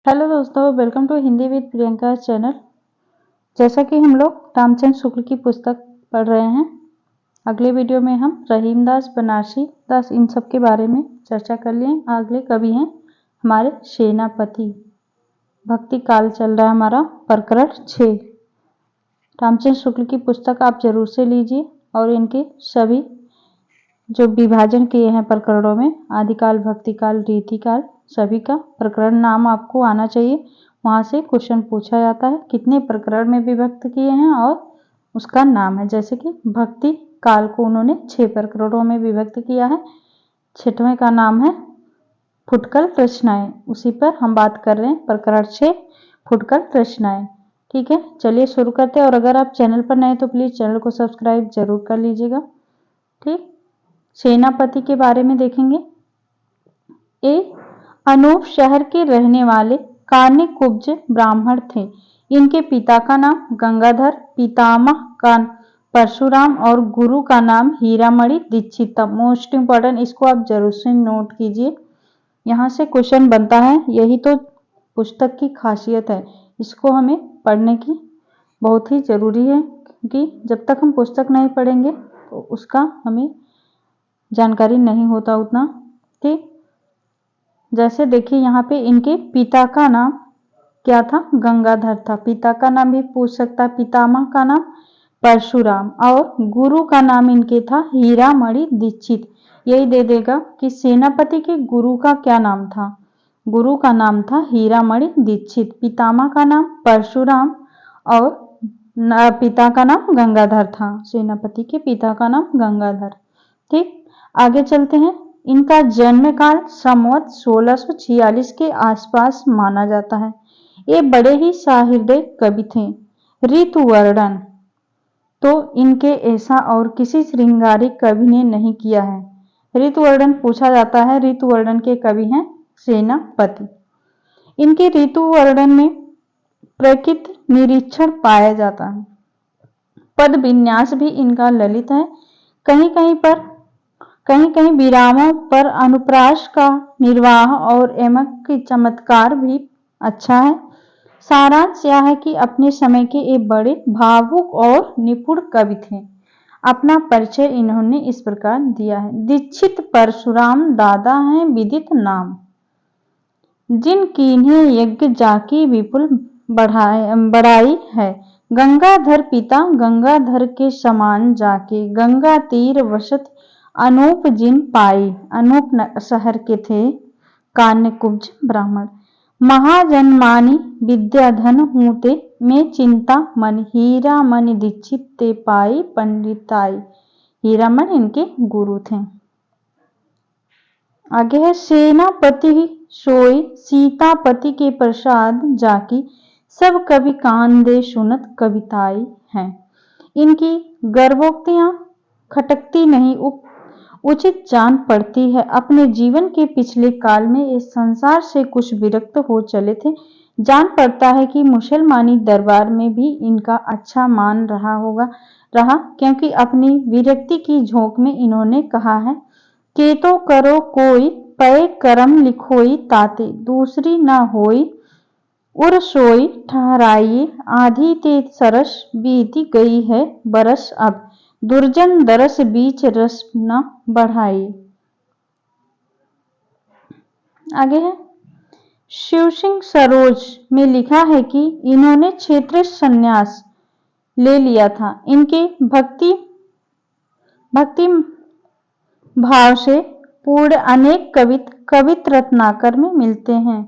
Hello दोस्तों, welcome to Hindi with Priyanka channel. जैसा कि हम लोग रामचंद्र शुक्ल की पुस्तक पढ़ रहे हैं, अगले वीडियो में हम रहीमदास, बनारसी दास, इन सब के बारे में चर्चा कर लिए। अगले कवि हैं हमारे सेनापति। भक्ति काल चल रहा है हमारा प्रकरण 6। रामचंद्र शुक्ल की पुस्तक आप जरूर से लीजिए और इनके सभी जो विभाजन किए हैं प्रकरणों में, आदिकाल, भक्तिकाल, रीतिकाल, सभी का प्रकरण नाम आपको आना चाहिए। वहां से क्वेश्चन पूछा जाता है कितने प्रकरण में विभक्त किए हैं और उसका नाम है। जैसे कि भक्ति काल को उन्होंने 6 प्रकरणों में विभक्त किया है। 6वें का नाम है फुटकल रचनाएं। उसी पर हम बात कर रहे हैं, प्रकरण 6 फुटकल रचनाएं। ठीक है, चलिए शुरू करते हैं। और अगर आप चैनल पर नए तो प्लीज चैनल को सब्सक्राइब जरूर कर लीजिएगा। ठीक, सेनापति के बारे में देखेंगे। अनूप शहर के रहने वाले कान्यकुब्ज ब्राह्मण थे। इनके पिता का नाम गंगाधर, पितामह का परशुराम और गुरु का नाम हीरामणि दीक्षित था। मोस्ट इंपॉर्टेंट, इसको आप जरूर से नोट कीजिए, यहाँ से क्वेश्चन बनता है। यही तो पुस्तक की खासियत है, इसको हमें पढ़ने की बहुत ही जरूरी है, क्योंकि जब तक हम पुस्तक नहीं पढ़ेंगे तो उसका हमें जानकारी नहीं होता उतना। ठीक, जैसे देखिए यहाँ पे इनके पिता का नाम क्या था, गंगाधर था। पिता का नाम भी पूछ सकता है। पितामह का नाम परशुराम और गुरु का नाम इनके था हीरामणि दीक्षित। यही दे देगा कि सेनापति के गुरु का क्या नाम था। गुरु का नाम था हीरामणि दीक्षित, पितामह का नाम परशुराम और पिता का नाम गंगाधर था। सेनापति के पिता का नाम गंगाधर। ठीक, आगे चलते हैं। इनका जन्म काल संवत 1646 के आसपास माना जाता है। ये बड़े ही सहृदय कवि थे। ऋतु वर्णन तो इनके ऐसा और किसी श्रृंगारिक कवि ने नहीं किया है। ऋतु वर्णन पूछा जाता है। ऋतु वर्णन के कवि हैं सेनापति। इनके ऋतु वर्णन में प्रकृति निरीक्षण पाया जाता है। पद विन्यास भी इनका ललित है। कहीं कहीं विरामों पर अनुप्रास का निर्वाह और एमक की चमत्कार भी अच्छा है। सारांश यह है कि अपने समय के एक बड़े भावुक और निपुण कवि थे। अपना परिचय इन्होंने इस प्रकार दिया है। दीक्षित परशुराम दादा हैं विदित नाम, जिन कीन्हे यज्ञ जाकी विपुल बढ़ाई है। गंगाधर पिता गंगाधर के समान जाके गंगा तीर वसत अनूप जिन पाई। अनूप शहर के थे कान्यकुब्ज ब्राह्मण। महाजनमानी विद्याधन हूते में चिंता मन, हीरा मणि दीक्षित ते पाई पंडिताई। हीरामन इनके गुरु थे। आगे है सेनापति सोई सीतापति के प्रसाद जाकी, सब कवि कान दे सुनत कविताई हैं। इनकी गर्भोक्तियां खटकती नहीं, उचित जान पड़ती है। अपने जीवन के पिछले काल में इस संसार से कुछ विरक्त हो चले थे। जान पड़ता है कि मुसलमानी दरबार में भी इनका अच्छा मान रहा, क्योंकि अपनी विरक्ति की झोंक में इन्होंने कहा है के तो करो कोई पय करम लिखोई ताते, दूसरी न होई उर सोई ठहराइए। आधी ते सरस बीती गई है बरस, अब दुर्जन दरस बीच रस न बढ़ाई। आगे है शिव सिंह सरोज में लिखा है कि इन्होंने क्षेत्रीय संन्यास ले लिया था। इनके भक्ति भाव से पूर्ण अनेक कवित रत्नाकर में मिलते हैं।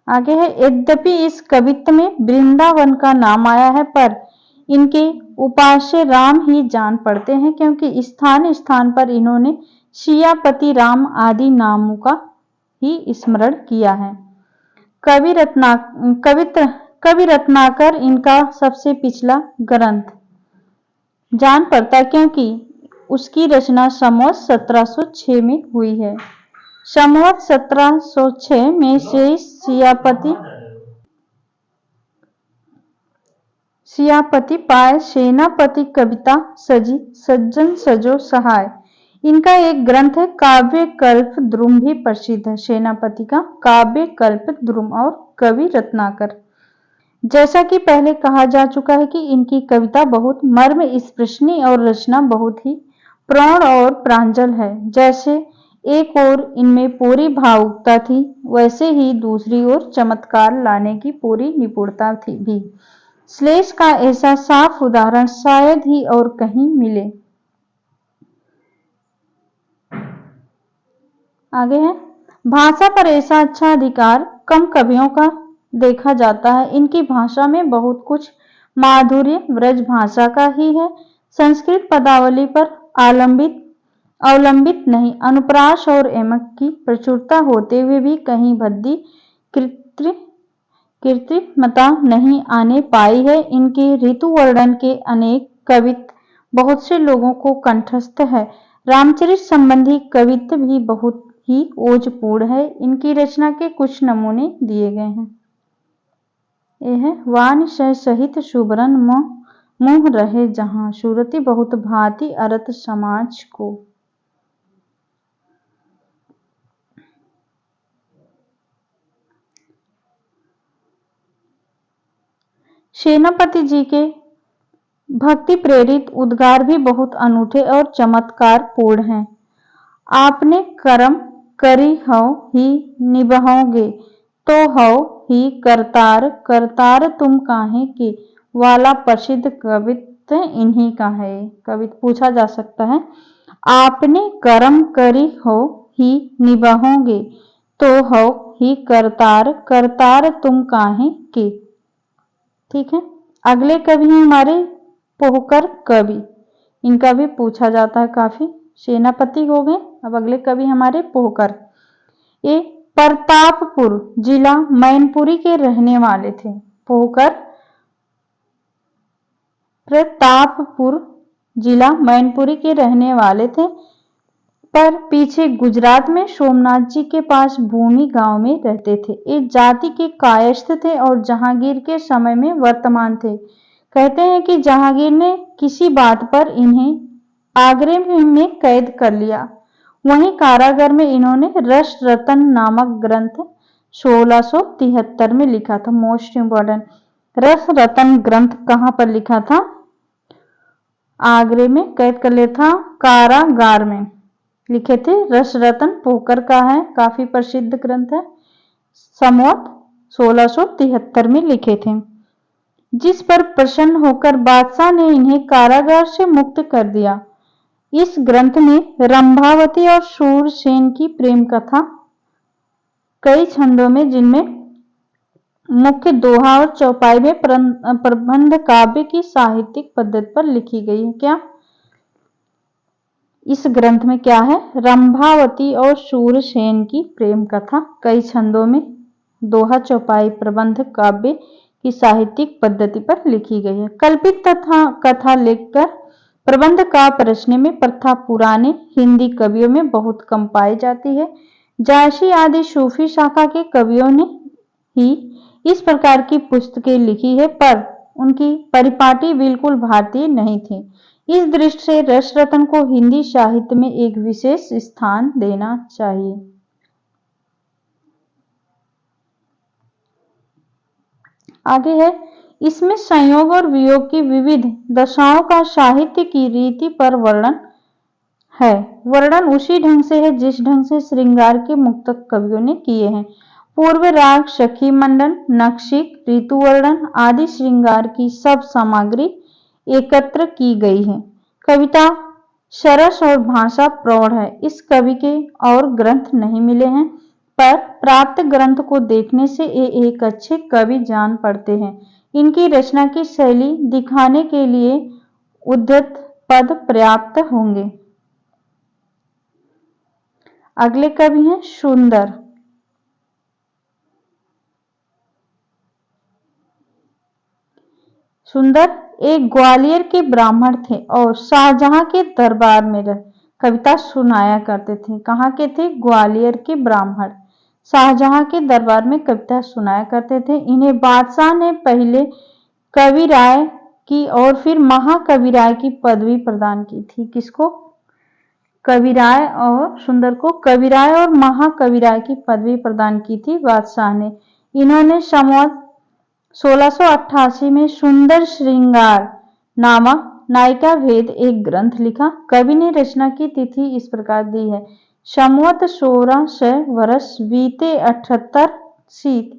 आगे है यद्यपि इस कवित्व में वृंदावन का नाम आया है, पर इनके उपास्य राम ही जान पड़ते हैं, क्योंकि स्थान स्थान पर इन्होंने सियापति राम आदि नामों का ही स्मरण किया है। कवि रत्नाकर इनका सबसे पिछला ग्रंथ जान पड़ता, क्योंकि उसकी रचना संवत 1706 में हुई है। संवत 1706 में से सियापति पाए सेनापति कविता सजी सज्जन सजो सहाय। इनका एक ग्रंथ है काव्य कल्प द्रुम भी प्रसिद्ध है। सेनापति का काव्य कल्प द्रुम और कवि रत्नाकर। जैसा कि पहले कहा जा चुका है कि इनकी कविता बहुत मर्म स्पृशनीय और रचना बहुत ही प्रौढ़ और प्रांजल है। जैसे एक ओर इनमें पूरी भावुकता थी, वैसे ही दूसरी ओर चमत्कार लाने की पूरी निपुणता थी भी। श्लेष का ऐसा साफ उदाहरण शायद ही और कहीं मिले। आगे है, भाषा पर ऐसा अच्छा अधिकार कम कवियों का देखा जाता है। इनकी भाषा में बहुत कुछ माधुर्य ब्रज भाषा का ही है। संस्कृत पदावली पर अवलंबित नहीं, अनुप्रास और एमक की प्रचुरता होते हुए भी कहीं भद्दी कृत्रिमता नहीं आने पाई है। इनके ऋतु वर्णन के अनेक कवित्व बहुत से लोगों को कंठस्थ है। रामचरित संबंधी कवित्व भी बहुत ही ओजपूर्ण है। इनकी रचना के कुछ नमूने दिए गए हैं। यह है, वान सह सहित सुबरन मुँह रहे जहां, सूरति बहुत भांति अरत समाज को। सेनापति जी के भक्ति प्रेरित उद्गार भी बहुत अनूठे और चमत्कार पूर्ण हैं। आपने कर्म करी हो ही निभाओगे, तो हो ही करतार, करतार तुम काहे के वाला प्रसिद्ध कवित्व इन्हीं का है। कवित्व पूछा जा सकता है। आपने कर्म करी हो ही निभाओगे, तो हो ही करतार, करतार तुम काहे के। ठीक है। अगले कवि हैं हमारे पोहकर कवि। इनका भी पूछा जाता है काफी। सेनापति हो गए, अब अगले कवि हमारे पोहकर। ये प्रतापपुर जिला मैनपुरी के रहने वाले थे। पोहकर प्रतापपुर जिला मैनपुरी के रहने वाले थे, पर पीछे गुजरात में सोमनाथ जी के पास भूमि गांव में रहते थे। ये जाति के कायस्थ थे और जहांगीर के समय में वर्तमान थे। कहते हैं कि जहांगीर ने किसी बात पर इन्हें आगरे में कैद कर लिया। वहीं कारागार में इन्होंने रस रतन नामक ग्रंथ 1673 में लिखा था। मोस्ट इम्पोर्टेंट, रस रतन ग्रंथ कहाँ पर लिखा था? आगरे में कैद कर लिया था, कारागार में लिखे थे। रस रतन पोहकर का है, काफी प्रसिद्ध ग्रंथ है। संवत 1673 में लिखे थे, जिस पर प्रसन्न होकर बादशाह ने इन्हें कारागार से मुक्त कर दिया। इस ग्रंथ में रंभावती और शूरसेन की प्रेम कथा कई छंदों में, जिनमें मुख्य दोहा और चौपाई में प्रबंध काव्य की साहित्यिक पद्धति पर लिखी गई है। क्या इस ग्रंथ में क्या है? रंभावती और शूरसेन की प्रेम कथा कई छंदों में, दोहा चौपाई प्रबंध काव्य की साहित्यिक पद्धति पर लिखी गई है। कल्पित तथा कथा लेखकर प्रबंध काव्य रचने में प्रथा पुराने हिंदी कवियों में बहुत कम पाई जाती है। जायसी आदि सूफी शाखा के कवियों ने ही इस प्रकार की पुस्तकें लिखी है, पर उनकी परिपाटी बिल्कुल भारतीय नहीं थी। इस दृष्टि से रस रतन को हिंदी साहित्य में एक विशेष स्थान देना चाहिए। आगे है, इसमें संयोग और वियोग की विविध दशाओं का साहित्य की रीति पर वर्णन है। वर्णन उसी ढंग से है जिस ढंग से श्रृंगार के मुक्तक कवियों ने किए हैं। पूर्व राग, सखी मंडन, नक्षिक, ऋतु वर्णन आदि श्रृंगार की सब सामग्री एकत्र की गई है। कविता सरस और भाषा प्रौढ़ है। इस कवि के और ग्रंथ नहीं मिले हैं, पर प्राप्त ग्रंथ को देखने से ये एक अच्छे कवि जान पड़ते हैं। इनकी रचना की शैली दिखाने के लिए उद्धत पद पर्याप्त होंगे। अगले कवि हैं सुंदर। सुंदर एक ग्वालियर के ब्राह्मण थे और शाहजहां के दरबार में कविता सुनाया करते थे। कहाँ के थे? ग्वालियर के ब्राह्मण शाहजहां के दरबार में कविता सुनाया करते थे। इन्हें बादशाह ने पहले कविराय की और फिर महाकविराय की पदवी प्रदान की थी। किसको? कविराय और सुंदर को कविराय और महाकविराय की पदवी प्रदान की थी बादशाह ने। इन्होंने संवत 1688 में सुंदर श्रृंगार नामक नायिका भेद एक ग्रंथ लिखा। कवि ने रचना की तिथि इस प्रकार दी है: संवत 1600 वर्ष बीते 78 शीत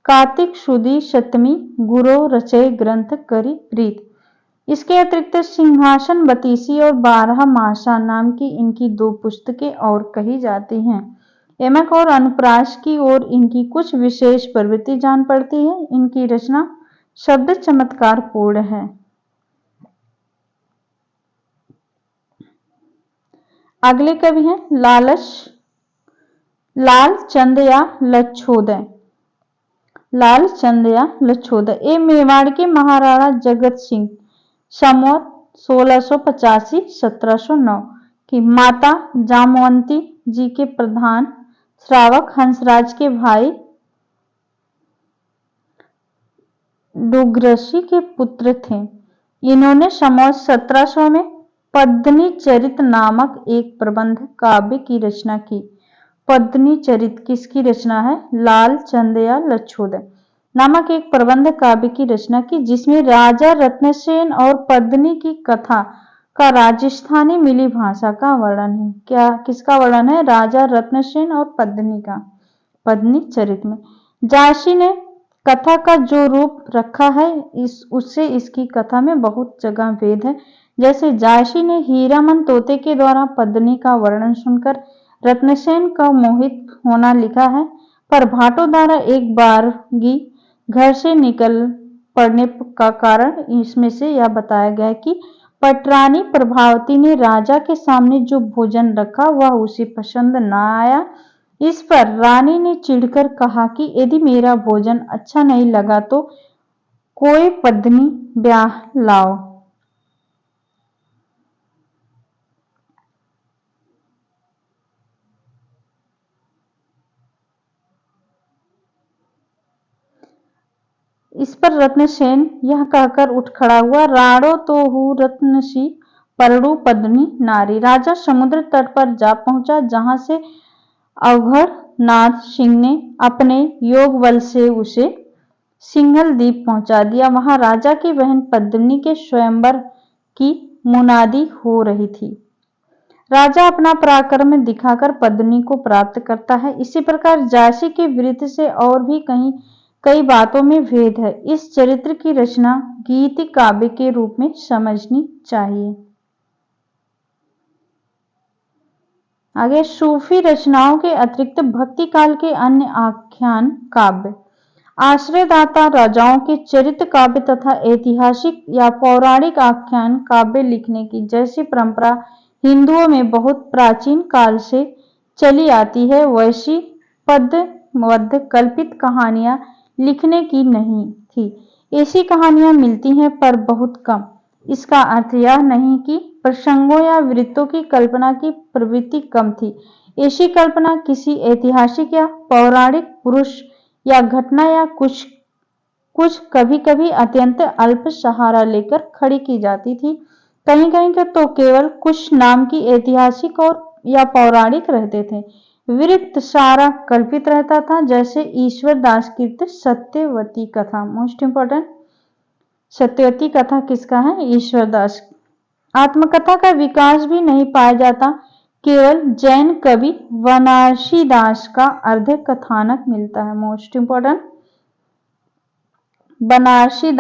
कार्तिक सुदी सप्तमी गुरु रचय ग्रंथ करी प्रीत। इसके अतिरिक्त सिंहासन बतीसी और 12 मासा नाम की इनकी 2 पुस्तकें और कही जाती हैं। यमक और अनुप्रास की ओर इनकी कुछ विशेष प्रवृत्ति जान पड़ती है। इनकी रचना शब्द चमत्कार पूर्ण है। अगले कवि हैं लालचंद या लक्षोदय। लालचंद या लक्षोदय ये मेवाड़ के महाराणा जगत सिंह संवत 1685-1709 की माता जामवंती जी के प्रधान श्रावक हंसराज के भाई डुग्रसी के पुत्र थे। इन्होंने संवत 1700 में पद्मिनी चरित नामक एक प्रबंध काव्य की रचना की। पद्मिनी चरित किसकी रचना है? लालचंद या लक्षोदय नामक एक प्रबंध काव्य की रचना की, जिसमें राजा रत्नसेन और पद्मिनी की कथा का राजस्थानी मिली भाषा का वर्णन है। क्या किसका वर्णन है? राजा रत्नसेन और पद्मिनी का। पद्मिनी चरित में जायसी ने कथा का जो रूप रखा है उससे इसकी कथा में बहुत जगह भेद है। जैसे जायसी ने हीरामन तोते के द्वारा पद्मिनी का वर्णन सुनकर रत्नसेन का मोहित होना लिखा है, पर भाटो द्वारा एक बारगी घर से निकल पड़ने का कारण इसमें से यह बताया गया कि पटरानी प्रभावती ने राजा के सामने जो भोजन रखा वह उसे पसंद न आया। इस पर रानी ने चिढ़कर कहा कि यदि मेरा भोजन अच्छा नहीं लगा तो कोई पद्मिनी ब्याह लाओ। इस पर रत्नसेन यह कहकर उठ खड़ा हुआ, राणो तो हूँ रत्नसी परड़ू पद्मिनी नारी। राजा समुद्र तट पर जा पहुंचा, जहां से अवघड़ नाथ सिंह ने अपने योग बल से उसे सिंघल द्वीप पहुंचा दिया। वहां राजा की बहन पद्मिनी के स्वयंवर की मुनादी हो रही थी। राजा अपना पराक्रम दिखाकर पद्मिनी को प्राप्त करता है। इसी प्रकार जायसी के वृत्त से और भी कई बातों में भेद है। इस चरित्र की रचना गीति काव्य के रूप में समझनी चाहिए। आगे सूफी रचनाओं के अतिरिक्त भक्ति काल के अन्य आख्यान काव्य, आश्रयदाता राजाओं के चरित्र काव्य तथा ऐतिहासिक या पौराणिक आख्यान काव्य लिखने की जैसी परंपरा हिंदुओं में बहुत प्राचीन काल से चली आती है, वैसी पद्यबद्ध कल्पित कहानियां लिखने की नहीं थी। ऐसी कहानियां मिलती हैं पर बहुत कम। इसका अर्थ यह नहीं कि प्रसंगों या वृत्तों की कल्पना की प्रवृत्ति कम थी। ऐसी कल्पना किसी ऐतिहासिक या पौराणिक पुरुष या घटना या कुछ कभी कभी अत्यंत अल्प सहारा लेकर खड़ी की जाती थी। कहीं कहीं तो केवल कुछ नाम की ऐतिहासिक और या पौराणिक रहते थे। वृत्त सारा कल्पित रहता था। जैसे ईश्वर दास कृत सत्यवती कथा, मोस्ट इंपॉर्टेंट। सत्यवती कथा किसका है? ईश्वर दास। आत्मकथा का विकास भी नहीं पाया जाता। केवल जैन कवि बनारसी दास का अर्ध कथानक मिलता है। मोस्ट इंपॉर्टेंट, बनारसी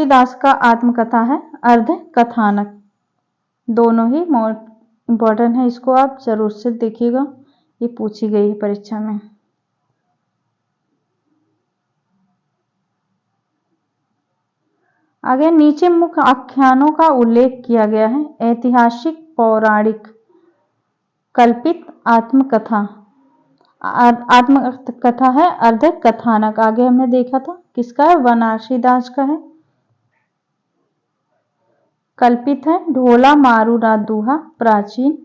दास का आत्मकथा है अर्ध कथानक। दोनों ही मोस्ट इंपॉर्टेंट है, इसको आप जरूर से देखिएगा, ये पूछी गई है परीक्षा में। आगे नीचे मुख्य आख्यानों का उल्लेख किया गया है। ऐतिहासिक, पौराणिक, कल्पित, आत्मकथा। आत्मकथा है अर्ध कथानक, आगे हमने देखा था किसका है? बनारसी दास का है। कल्पित है ढोला मारू रात दूहा, प्राचीन।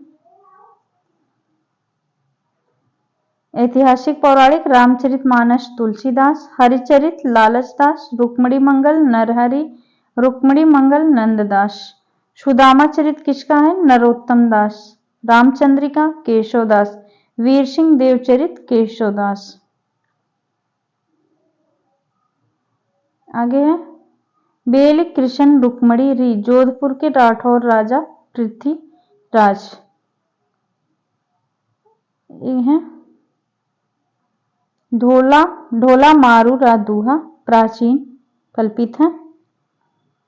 ऐतिहासिक पौराणिक रामचरितमानस तुलसीदास, हरिचरित लालचदास, रुक्मणी मंगल नरहरि, रुक्मणी मंगल नंददास। सुदामा चरित किसका है? नरोत्तम दास। रामचंद्रिका केशवदास, वीर सिंह देवचरित केशवदास। आगे है बेल कृष्ण रुक्मणी री, जोधपुर के राठौर राजा पृथ्वीराज। ये है ढोला मारू रा दूहा, प्राचीन कल्पित है,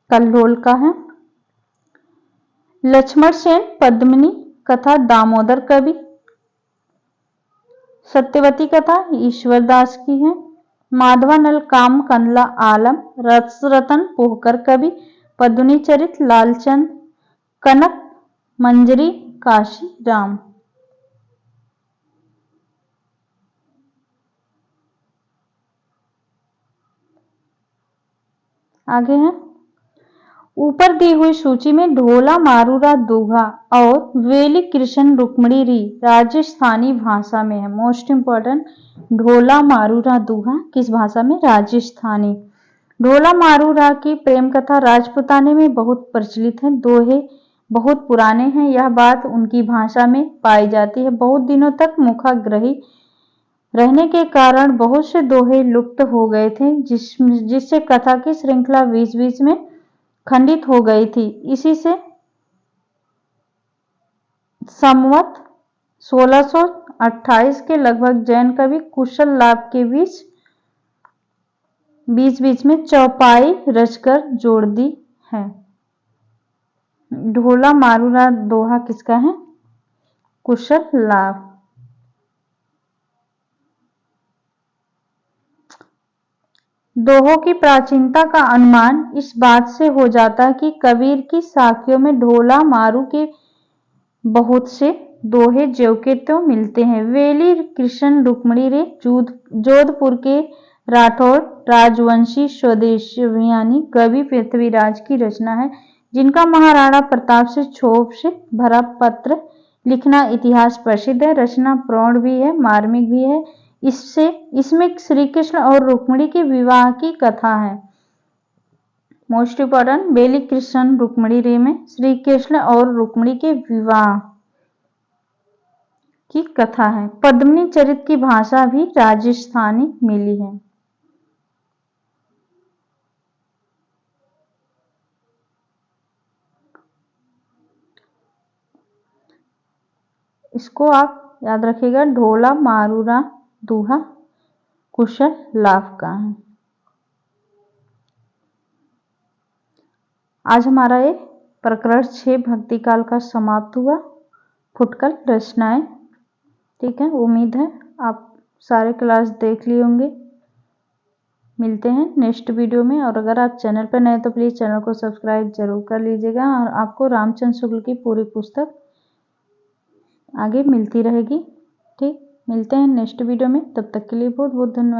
कल्लोल का है। लक्ष्मण सेन पद्मिनी कथा दामोदर कवि। सत्यवती कथा ईश्वरदास की है। माधवानल काम कंदला आलम, रसरतन पोहकर कवि। पद्मिनी चरित लालचंद, कनक मंजरी काशी राम। आगे है ऊपर दी हुई सूची में ढोला मारूरा दूहा और वेली कृष्ण रुक्मणी री राजस्थानी भाषा में है। मोस्ट इंपॉर्टेंट, ढोला मारूरा दूहा किस भाषा में? राजस्थानी। ढोला मारूरा की प्रेम कथा राजपुताने में बहुत प्रचलित है। दोहे बहुत पुराने हैं, यह बात उनकी भाषा में पाई जाती है। बहुत दिनों तक मुखाग्रही रहने के कारण बहुत से दोहे लुप्त हो गए थे, जिससे कथा की श्रृंखला बीच बीच में खंडित हो गई थी। इसी से संवत 1628 के लगभग जैन कवि कुशल लाभ के बीच बीच में चौपाई रचकर जोड़ दी है। ढोला मारूरा दोहा किसका है? कुशल लाभ। दोहों की प्राचीनता का अनुमान इस बात से हो जाता है कि कबीर की साखियों में ढोला मारू के बहुत से दोहे ज्यों के त्यों मिलते हैं। वेली कृष्ण रुक्मणी रे जोधपुर के राठौर राजवंशी स्वदेशाभिमानी कवि पृथ्वीराज की रचना है, जिनका महाराणा प्रताप से क्षोभ से भरा पत्र लिखना इतिहास प्रसिद्ध है। रचना प्रौढ़ भी है, मार्मिक भी है। इसमें श्री कृष्ण और रुक्मिणी के विवाह की कथा है। मोस्ट इंपॉर्टेंट, बेली कृष्ण रुक्मिणी रे में श्री कृष्ण और रुक्मिणी के विवाह की कथा है। पद्मिनी चरित की भाषा भी राजस्थानी मिली है। इसको आप याद रखिएगा, ढोला मारूरा दूहा कुशल लाभ का है। आज हमारा ये प्रकरण 6 भक्ति काल का समाप्त हुआ। फुटकल रचनाएं, ठीक है। उम्मीद है आप सारे क्लास देख लिए होंगे। मिलते हैं नेक्स्ट वीडियो में, और अगर आप चैनल पर नए तो प्लीज़ चैनल को सब्सक्राइब जरूर कर लीजिएगा। और आपको रामचंद्र शुक्ल की पूरी पुस्तक आगे मिलती रहेगी, ठीक। मिलते हैं नेक्स्ट वीडियो में, तब तक के लिए बहुत बहुत धन्यवाद।